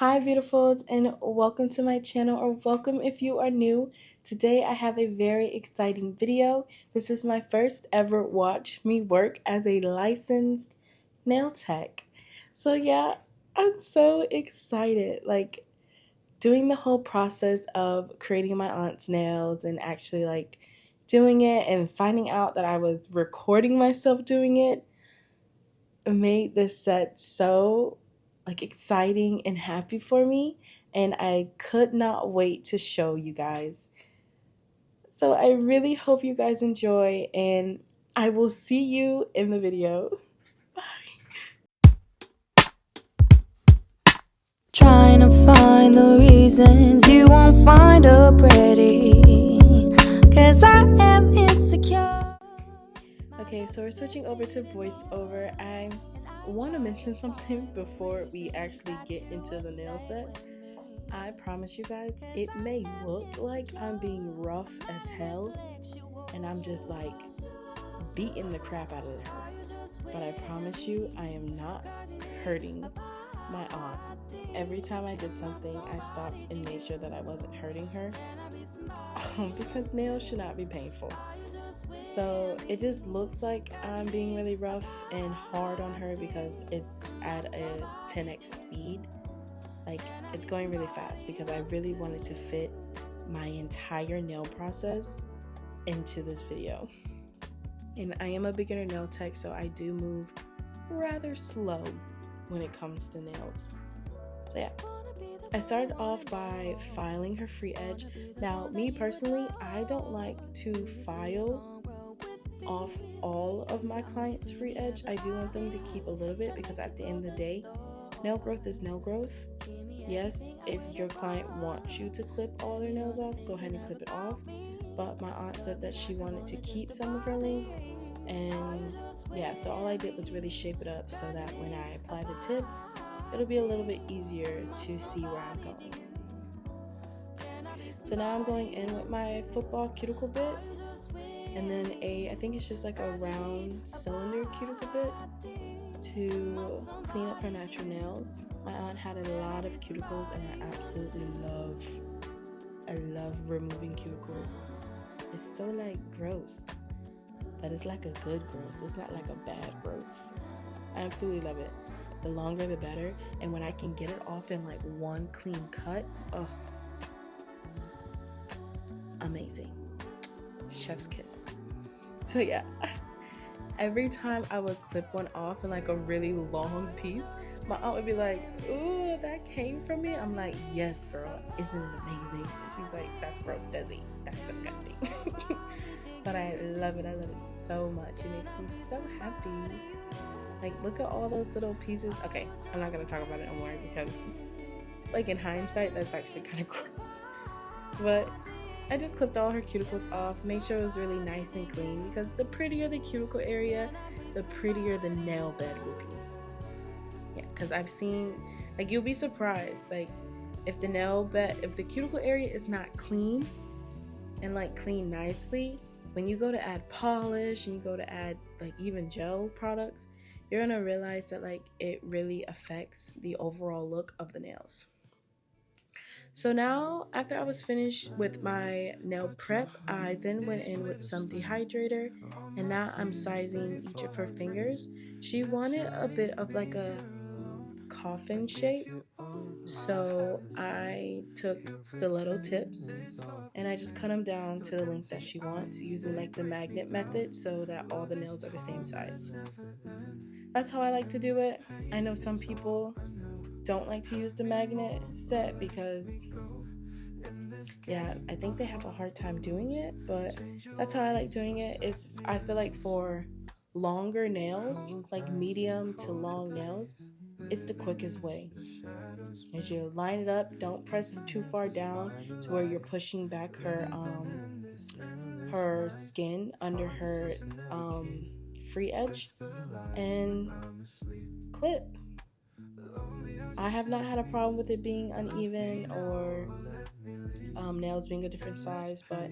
Hi beautifuls, and welcome to my channel, or welcome if you are new. Today I have a very exciting video. This is my first ever watch me work as a licensed nail tech. So yeah, I'm so excited. Like doing the whole process of creating my aunt's nails and actually doing it and finding out that I was recording myself doing it made this set so exciting and happy for me, and I could not wait to show you guys. So I really hope you guys enjoy, and I will see you in the video. Bye. Trying to find the reasons you won't find her pretty, 'cause I am insecure. Okay, so we're switching over to voiceover. I want to mention something before we actually get into the nail set. I promise you guys, it may look like I'm being rough as hell and I'm just beating the crap out of her, but I promise you I am not hurting my aunt. Every time I did something, I stopped and made sure that I wasn't hurting her because nails should not be painful. So it just looks like I'm being really rough and hard on her because it's at a 10x speed. It's going really fast because I really wanted to fit my entire nail process into this video. And I am a beginner nail tech, so I do move rather slow when it comes to nails. So yeah, I started off by filing her free edge. Now, me personally, I don't like to file off all of my clients' free edge. I do want them to keep a little bit because at the end of the day, nail growth is nail growth. Yes, if your client wants you to clip all their nails off, go ahead and clip it off. But my aunt said that she wanted to keep some of her length, and yeah, so all I did was really shape it up so that when I apply the tip, it'll be a little bit easier to see where I'm going. So now I'm going in with my football cuticle bits, and then I think it's just like a round cylinder cuticle bit to clean up her natural nails. My aunt had a lot of cuticles, and I absolutely love removing cuticles. It's so gross, but it's like a good gross. It's not like a bad gross. I absolutely love it. The longer the better, and when I can get it off in one clean cut, oh, amazing. Chef's kiss. So yeah, every time I would clip one off in a really long piece, my aunt would be like, "Ooh, that came from me." I'm like, "Yes, girl, isn't it amazing?" She's like, "That's gross, Desi. That's disgusting." But I love it. I love it so much. It makes me so happy. Look at all those little pieces. Okay, I'm not gonna talk about it anymore because, in hindsight, that's actually kind of gross. But I just clipped all her cuticles off, made sure it was really nice and clean, because the prettier the cuticle area, the prettier the nail bed will be. Yeah, because I've seen, you'll be surprised, if the cuticle area is not clean and clean nicely, when you go to add polish and you go to add even gel products, you're gonna realize that it really affects the overall look of the nails. So now, after I was finished with my nail prep, I then went in with some dehydrator, and now I'm sizing each of her fingers. She wanted a bit of a coffin shape, so I took stiletto tips and I just cut them down to the length that she wants using the magnet method so that all the nails are the same size. That's how I like to do it. I know some people don't like to use the magnet set because, yeah, I think they have a hard time doing it, but that's how I like doing it. I feel for longer nails, medium to long nails, it's the quickest way. As you line it up, don't press too far down to where you're pushing back her skin under her free edge, and clip. I have not had a problem with it being uneven or nails being a different size, but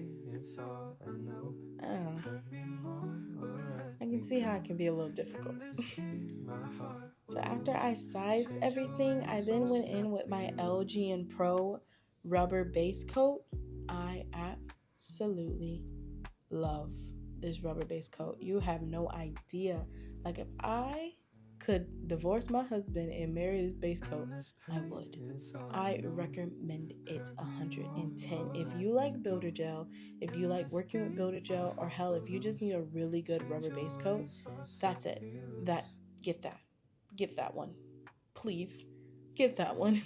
can see how it can be a little difficult. So after I sized everything, I then went in with my LGN Pro Rubber base coat. I absolutely love this rubber base coat. You have no idea. Like, if I could divorce my husband and marry this base coat, I would. I recommend it 110. If you like builder gel, if you like working with builder gel, or hell, if you just need a really good rubber base coat, that's it. Get that one, please. Get that one.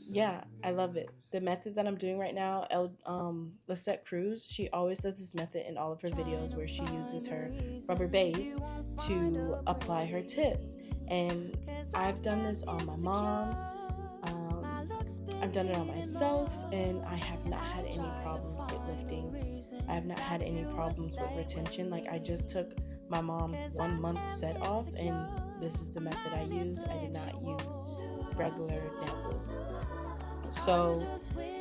Yeah, I love it. The method that I'm doing right now, Lisette Cruz, she always does this method in all of her videos where she uses her rubber base to apply her tips. And I've done this on my mom, I've done it on myself, and I have not had any problems with lifting. I have not had any problems with retention. Like, I just took my mom's 1 month set off, and this is the method I use. I did not use regular nail glue. So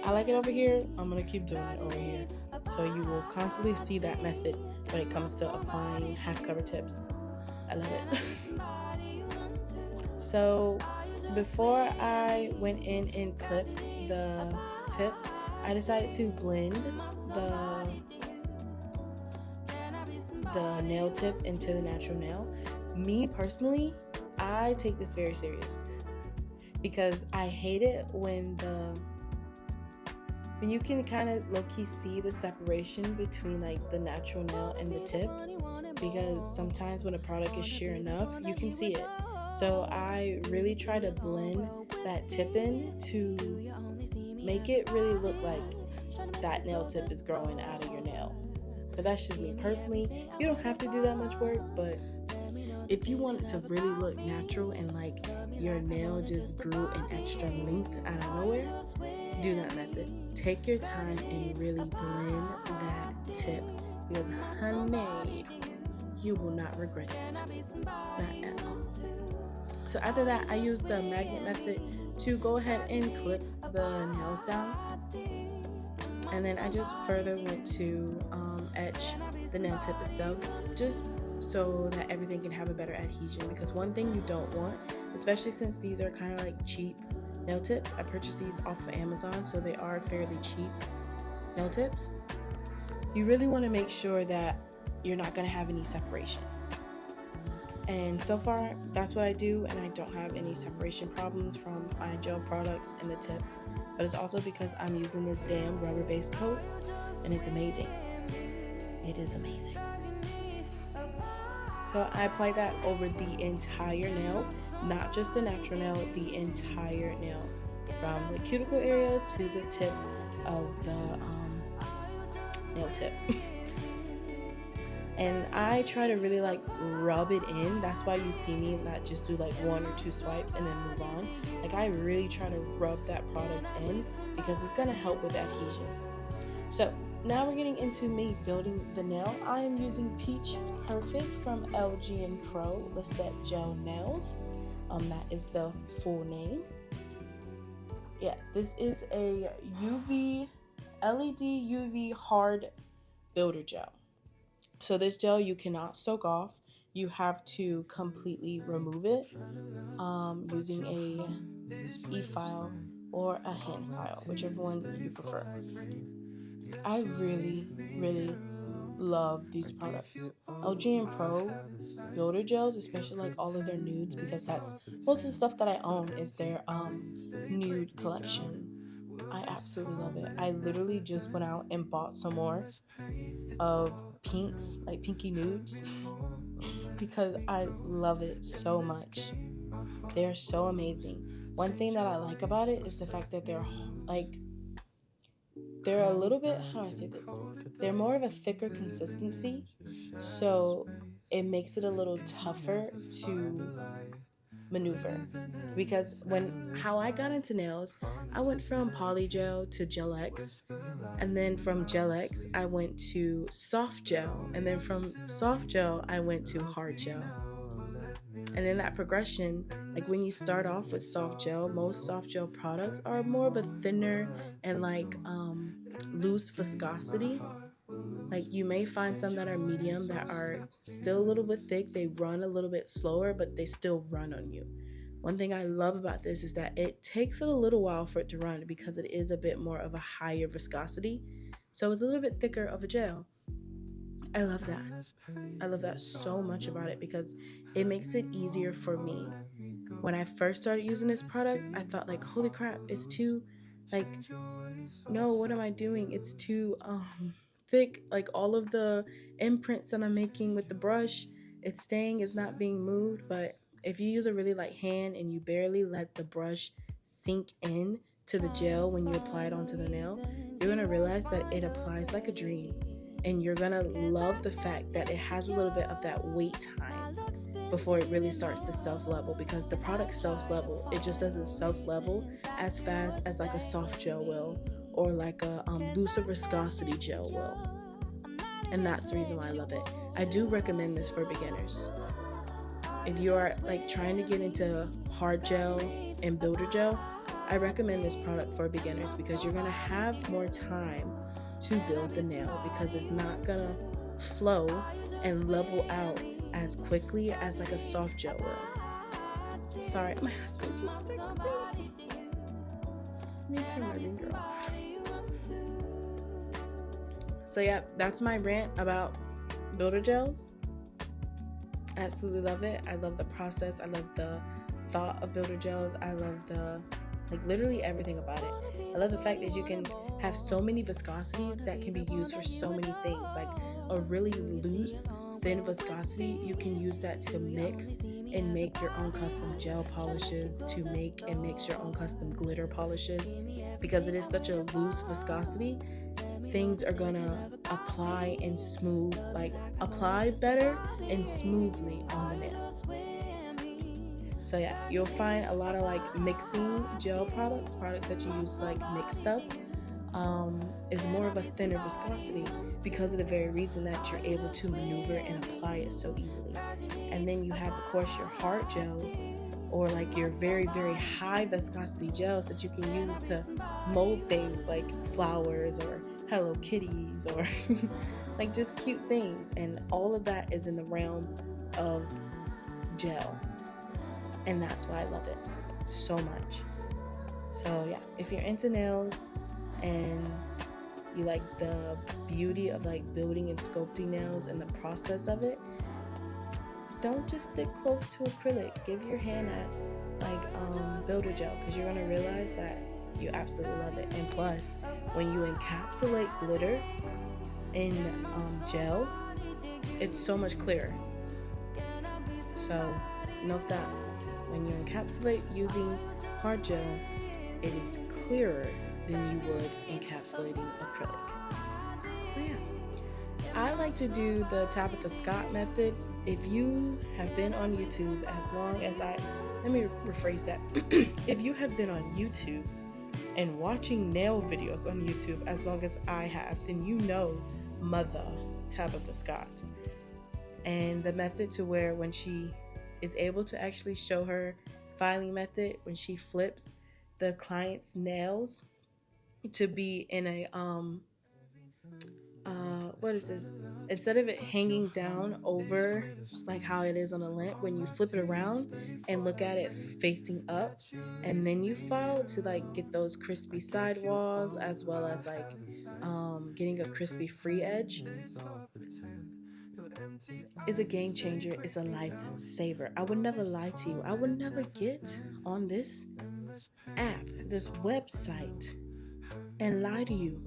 I like it over here. I'm going to keep doing it over here. So you will constantly see that method when it comes to applying half cover tips. I love it. So before I went in and clipped the tips, I decided to blend the nail tip into the natural nail. Me personally, I take this very serious, because I hate it when you can kind of low-key see the separation between like the natural nail and the tip, because sometimes when a product is sheer enough, you can see it. So I really try to blend that tip in to make it really look like that nail tip is growing out of your nail. But that's just me personally. You don't have to do that much work, but if you want it to really look natural and like your nail just grew an extra length out of nowhere, do that method. Take your time and really blend that tip, because honey, you will not regret it. Not at all. So after that, I used the magnet method to go ahead and clip the nails down. And then I just further went to etch the nail tip itself, just so that everything can have a better adhesion. Because one thing you don't want, especially since these are kind of like cheap nail tips, I purchased these off of Amazon, so they are fairly cheap nail tips. You really want to make sure that you're not going to have any separation. And so far, that's what I do, and I don't have any separation problems from my gel products and the tips. But it's also because I'm using this damn rubber base coat, and it's amazing. It is amazing. So I apply that over the entire nail, not just the natural nail, the entire nail, from the cuticle area to the tip of the nail tip. And I try to really like rub it in. That's why you see me not just do like 1 or 2 swipes and then move on. Like, I really try to rub that product in, because it's gonna help with adhesion. So now we're getting into me building the nail. I am using Peach Perfect from LGN Pro Lisette Gel Nails. That is the full name. Yes, this is a LED UV hard builder gel. So this gel you cannot soak off. You have to completely remove it using a e-file or a hand file, whichever one you prefer. I really, really love these products. LGN Pro builder gels, especially like all of their nudes, because that's most of the stuff that I own is their nude collection. I absolutely love it. I literally just went out and bought some more of pinks, like pinky nudes, because I love it so much. They are so amazing. One thing that I like about it is the fact that they're a little bit, how do I say this? They're more of a thicker consistency, so it makes it a little tougher to maneuver. Because how I got into nails, I went from polygel to Gel X, and then from Gel X I went to soft gel, and then from soft gel I went to hard gel. And in that progression, like when you start off with soft gel, most soft gel products are more of a thinner and like loose viscosity. Like, you may find some that are medium that are still a little bit thick. They run a little bit slower, but they still run on you. One thing I love about this is that it takes it a little while for it to run because it is a bit more of a higher viscosity. So it's a little bit thicker of a gel. I love that. I love that so much about it because it makes it easier for me. When I first started using this product, I thought like, holy crap, it's too, like, no, what am I doing? It's too thick. Like, all of the imprints that I'm making with the brush, it's staying, it's not being moved. But if you use a really light hand and you barely let the brush sink in to the gel when you apply it onto the nail, you're gonna realize that it applies like a dream. And you're gonna love the fact that it has a little bit of that wait time before it really starts to self-level, because the product self-level, it just doesn't self-level as fast as like a soft gel will, or like a looser viscosity gel will. And that's the reason why I love it. I do recommend this for beginners. If you are like trying to get into hard gel and builder gel, I recommend this product for beginners because you're gonna have more time to build the nail, because it's not gonna flow and level out as quickly as like a soft gel will. Sorry, my husband just texted me. Let me turn my ringer off. So yeah, that's my rant about builder gels. Absolutely love it. I love the process. I love the thought of builder gels. I love the, like, literally everything about it. I love the fact that you can have so many viscosities that can be used for so many things. Like a really loose, thin viscosity, you can use that to mix and make your own custom gel polishes, to make and mix your own custom glitter polishes. Because it is such a loose viscosity, things are gonna apply and smooth, like apply better and smoothly on the nails. So yeah, you'll find a lot of like mixing gel products that you use to like mix stuff, is more of a thinner viscosity because of the very reason that you're able to maneuver and apply it so easily. And then you have, of course, your hard gels, or like your very, very high viscosity gels that you can use to mold things like flowers or Hello Kitties or like just cute things. And all of that is in the realm of gel. And that's why I love it so much. So yeah, if you're into nails and you like the beauty of like building and sculpting nails and the process of it, don't just stick close to acrylic. Give your hand at like builder gel, because you're gonna realize that you absolutely love it. And plus, when you encapsulate glitter in gel, it's so much clearer. So note that when you encapsulate using hard gel, it is clearer than you would encapsulating acrylic. So yeah, I like to do the Tabitha Scott method. If you have been on YouTube as long as let me rephrase that. If you have been on YouTube and watching nail videos on YouTube as long as I have, then you know Mother Tabitha Scott. And the method to where when she is able to actually show her filing method, when she flips the client's nails to be in a what is this? Instead of it hanging down over like how it is on a lamp, when you flip it around and look at it facing up, and then you file to like get those crispy sidewalls as well as like getting a crispy free edge, is a game changer. It's a lifesaver. I would never lie to you. I would never get on this app, this website, and lie to you.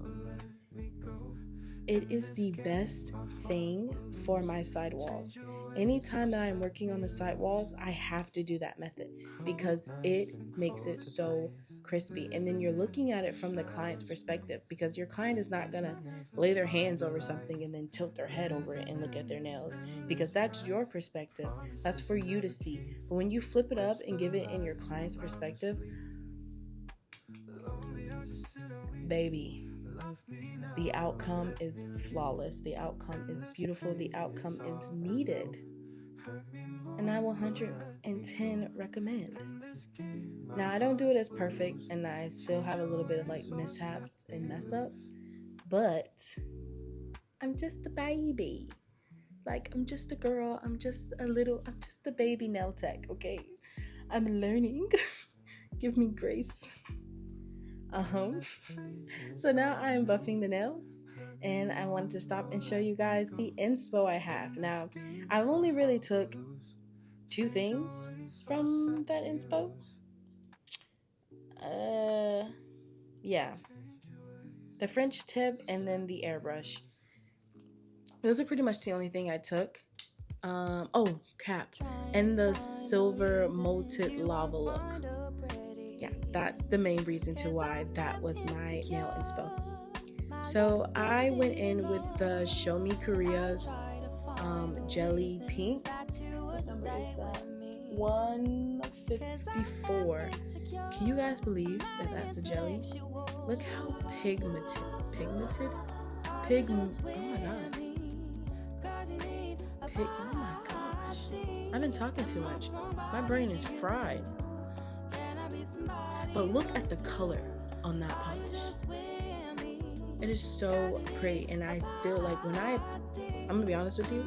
It is the best thing for my sidewalls. Anytime that I'm working on the sidewalls, I have to do that method because it makes it so crispy. And then you're looking at it from the client's perspective, because your client is not gonna lay their hands over something and then tilt their head over it and look at their nails, because that's your perspective. That's for you to see. But when you flip it up and give it in your client's perspective, baby, the outcome is flawless. The outcome is beautiful. The outcome is needed. And I will 110 recommend. Now, I don't do it as perfect, and I still have a little bit of like mishaps and mess ups, but I'm just a baby. Like, I'm just a girl. I'm just a baby nail tech, okay? I'm learning. Give me grace. So now I'm buffing the nails, and I wanted to stop and show you guys the inspo I have. Now, I've only really took 2 things from that inspo. Yeah. The French tip and then the airbrush. Those are pretty much the only thing I took. Cap. And the silver molted lava look. Yeah, that's the main reason to why that was my nail inspo. So I went in with the Show Me Korea's Jelly Pink. What number is that? 154. Can you guys believe that that's a jelly? Look how pigmented. Oh my god. Oh my gosh. I've been talking too much. My brain is fried. But look at the color on that polish. It is so pretty, and I still like I'm gonna be honest with you,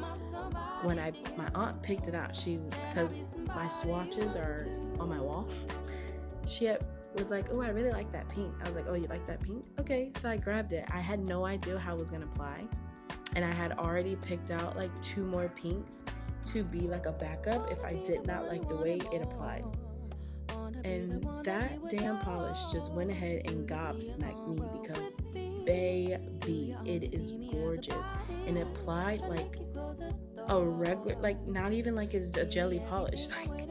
when my aunt picked it out, because my swatches are on my wall, she was like, oh, I really like that pink. I was like, oh, you like that pink? Okay, so I grabbed it. I had no idea how it was gonna apply, and I had already picked out like 2 more pinks to be like a backup if I did not like the way it applied. And that damn polish just went ahead and gobsmacked me, because baby, it is gorgeous, and it applied like a regular, like not even like it's a jelly polish, like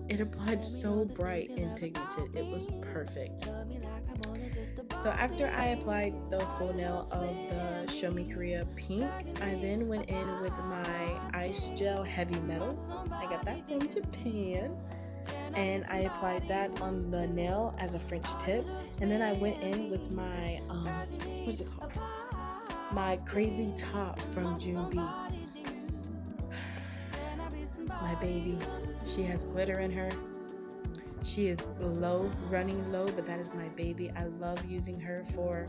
it applied so bright and pigmented. It was perfect. So after I applied the full nail of the Show Me Korea pink, I then went in with my ICEGEL heavy metal. I got that from Japan. And I applied that on the nail as a French tip. And then I went in with my, what's it called? My crazy top from JinB. My baby, she has glitter in her. She is running low, but that is my baby. I love using her for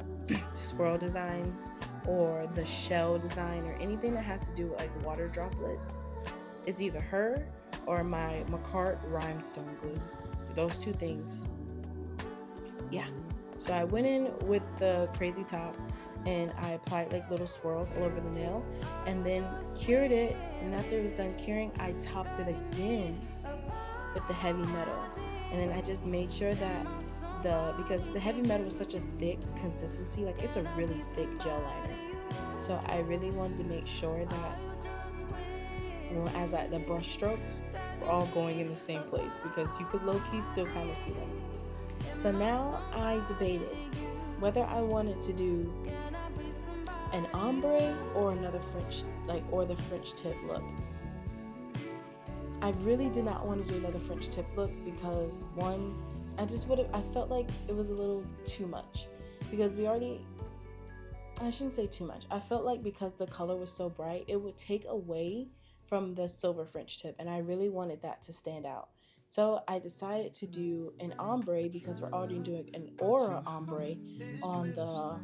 swirl designs or the shell design or anything that has to do with like water droplets. It's either her or my Macart rhinestone glue. Those 2 things. Yeah. So I went in with the crazy top, and I applied like little swirls all over the nail, and then cured it. And after it was done curing, I topped it again with the heavy metal. And then I just made sure that because the heavy metal was such a thick consistency, like it's a really thick gel liner. So I really wanted to make sure that the brush strokes were all going in the same place, because you could low-key still kind of see them. So now I debated whether I wanted to do an ombre or another or the French tip look. I really did not want to do another French tip look because I felt like it was a little too much, because I shouldn't say too much. I felt like because the color was so bright, it would take away from the silver French tip, and I really wanted that to stand out. So I decided to do an ombre, because we're already doing an aura ombre on the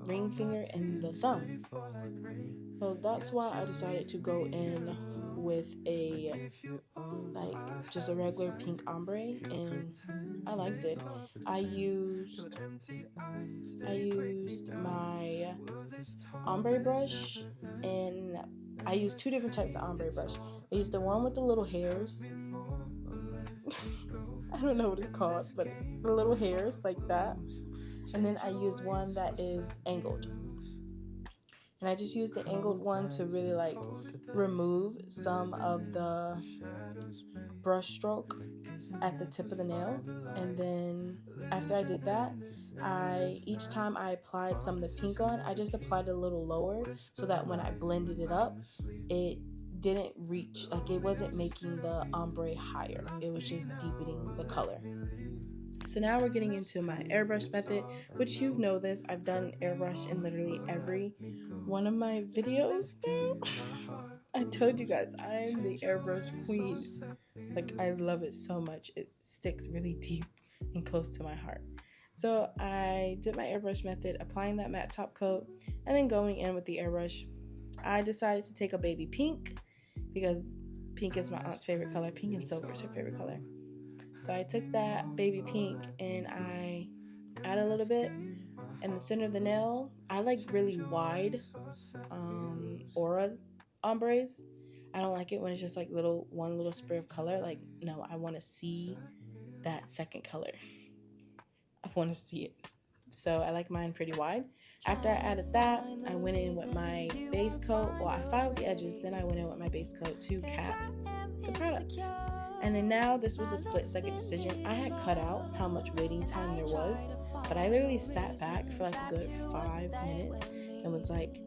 ring finger and the thumb. So that's why I decided to go in with just a regular pink ombre, and I liked it. I used my ombre brush, and I used 2 different types of ombre brush. I used the one with the little hairs. I don't know what it's called, but the little hairs like that. And then I used one that is angled. And I just used the angled one to really like remove some of the brush stroke at the tip of the nail. And then after I did that, each time I applied some of the pink on, I just applied a little lower, so that when I blended it up, it didn't reach, like it wasn't making the ombre higher, it was just deepening the color. So now we're getting into my airbrush method, which you know this, I've done airbrush in literally every one of my videos now. I told you guys, I'm the airbrush queen. Like, I love it so much. It sticks really deep and close to my heart. So I did my airbrush method, applying that matte top coat, and then going in with the airbrush. I decided to take a baby pink because pink is my aunt's favorite color. Pink and silver is her favorite color. So I took that baby pink and I added a little bit in the center of the nail. I like really wide aura ombres. I don't like it when it's just like one little spray of color. Like, no, I want to see that second color. I want to see it. So I like mine pretty wide. After I added that, I went in with my base coat. Well, I filed the edges, then I went in with my base coat to cap the product. And then now this was a split-second decision. I had cut out how much waiting time there was, but I literally sat back for like a good 5 minutes and was like,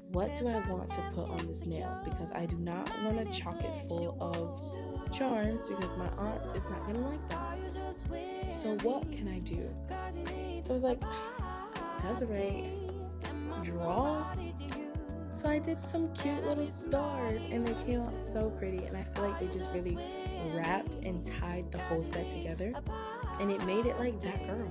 what do I want to put on this nail? Because I do not want to chock it full of charms because my aunt is not going to like that. So what can I do? So I was like, Desiree, draw. So I did some cute little stars and they came out so pretty, and I feel like they just really wrapped and tied the whole set together, and it made it like that girl.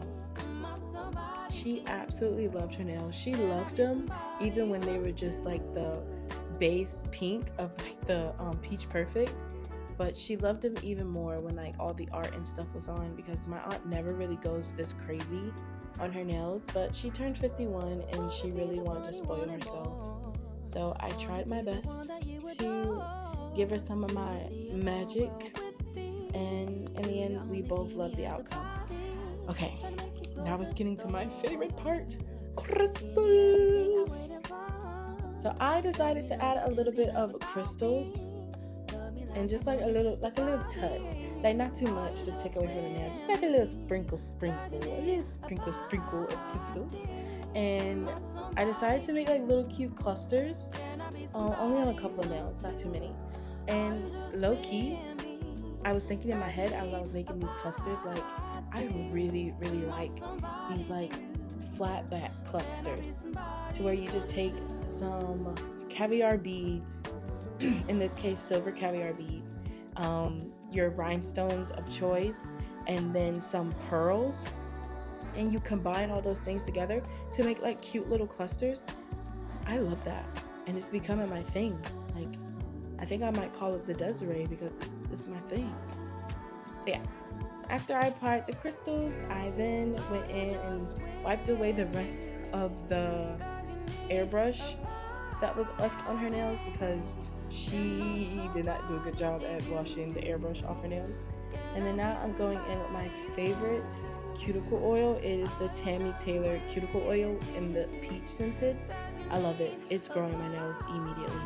She absolutely loved her nails. She loved them even when they were just like the base pink of like the Peach Perfect, but she loved them even more when like all the art and stuff was on, because my aunt never really goes this crazy on her nails, but she turned 51 and she really wanted to spoil herself. So I tried my best to give her some of my magic, and in the end we both loved the outcome. Okay, now it's getting to my favorite part, crystals. So I decided to add a little bit of crystals and just like a little touch, like not too much to take away from the nail, just like a little sprinkle of crystals. And I decided to make like little cute clusters, only on a couple of nails, not too many. And low key, I was thinking in my head as I was making these clusters, like I really like these like flat back clusters, to where you just take some caviar beads, in this case silver caviar beads, your rhinestones of choice, and then some pearls, and you combine all those things together to make like cute little clusters. I love that, and it's becoming my thing. Like, I think I might call it the Desiree because it's my thing. So yeah, after I applied the crystals, I then went in and wiped away the rest of the airbrush that was left on her nails, because she did not do a good job at washing the airbrush off her nails. And then now I'm going in with my favorite cuticle oil. It is the Tammy Taylor cuticle oil in the peach scented. I love it. It's growing my nails immediately.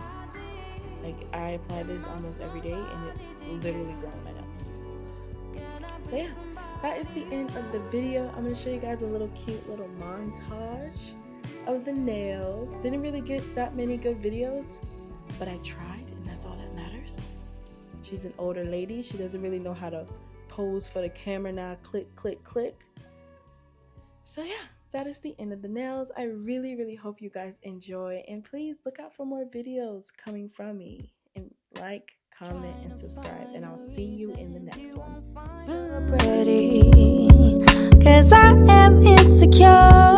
Like, I apply this almost every day and it's literally growing my nails. So yeah, that is the end of the video. I'm going to show you guys a little cute little montage of the nails. Didn't really get that many good videos, but I tried, and that's all that matters. She's an older lady. She doesn't really know how to pose for the camera now. Click, click, click. So yeah, that is the end of the nails. I really hope you guys enjoy, and please look out for more videos coming from me, and like, comment, and subscribe, and I'll see you in the next one. Bye. 'Cause I am insecure.